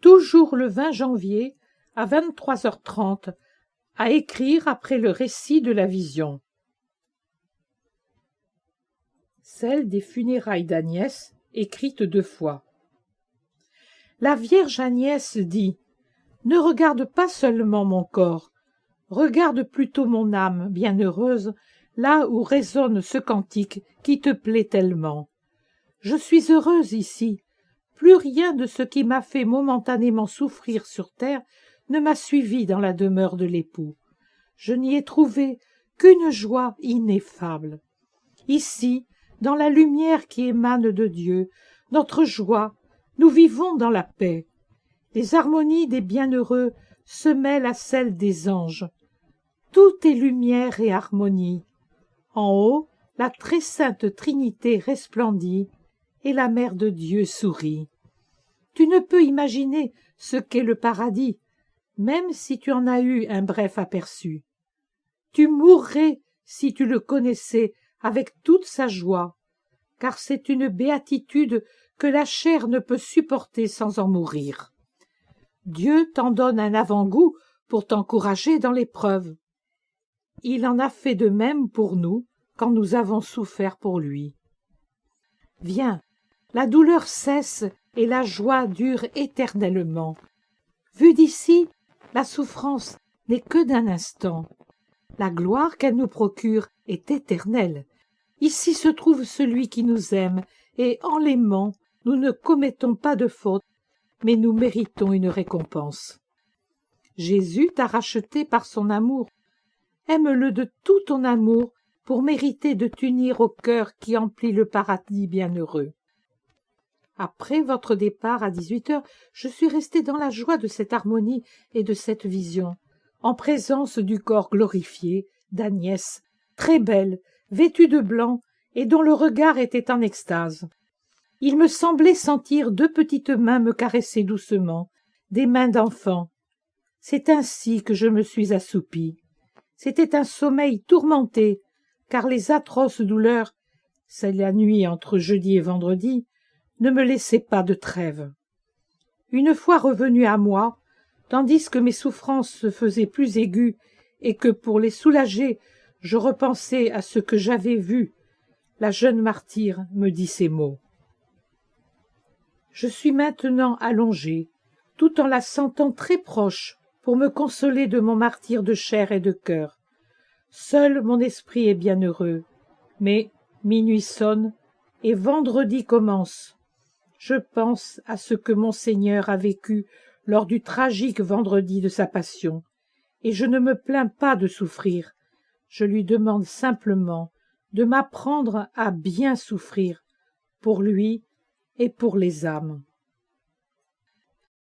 toujours le 20 janvier, à 23h30, à écrire après le récit de la vision. Celle des funérailles d'Agnès, écrite 2 fois. La Vierge Agnès dit « Ne regarde pas seulement mon corps, regarde plutôt mon âme bienheureuse, là où résonne ce cantique qui te plaît tellement. Je suis heureuse ici, plus rien de ce qui m'a fait momentanément souffrir sur terre ne m'a suivi dans la demeure de l'époux. Je n'y ai trouvé qu'une joie ineffable. Ici, dans la lumière qui émane de Dieu, notre joie, nous vivons dans la paix. Les harmonies des bienheureux se mêlent à celles des anges. Tout est lumière et harmonie. En haut, la très sainte Trinité resplendit, et la Mère de Dieu sourit. Tu ne peux imaginer ce qu'est le paradis, même si tu en as eu un bref aperçu. Tu mourrais si tu le connaissais avec toute sa joie, car c'est une béatitude que la chair ne peut supporter sans en mourir. Dieu t'en donne un avant-goût pour t'encourager dans l'épreuve. Il en a fait de même pour nous quand nous avons souffert pour lui. Viens, la douleur cesse et la joie dure éternellement. Vue d'ici, la souffrance n'est que d'un instant. La gloire qu'elle nous procure est éternelle. Ici se trouve celui qui nous aime, et en l'aimant, nous ne commettons pas de faute, mais nous méritons une récompense. Jésus t'a racheté par son amour. Aime-le de tout ton amour pour mériter de t'unir au cœur qui emplit le paradis bienheureux. Après votre départ à 18h, je suis restée dans la joie de cette harmonie et de cette vision, en présence du corps glorifié d'Agnès, très belle, vêtue de blanc, et dont le regard était en extase. Il me semblait sentir 2 petites mains me caresser doucement, des mains d'enfant. C'est ainsi que je me suis assoupie. C'était un sommeil tourmenté, car les atroces douleurs, c'est la nuit entre jeudi et vendredi, ne me laissaient pas de trêve. Une fois revenue à moi, tandis que mes souffrances se faisaient plus aiguës et que pour les soulager, je repensais à ce que j'avais vu, la jeune martyre me dit ces mots. Je suis maintenant allongée, tout en la sentant très proche, pour me consoler de mon martyre de chair et de cœur. Seul mon esprit est bienheureux, mais minuit sonne et vendredi commence. Je pense à ce que mon Seigneur a vécu lors du tragique vendredi de sa passion, et je ne me plains pas de souffrir. Je lui demande simplement de m'apprendre à bien souffrir, pour lui et pour les âmes.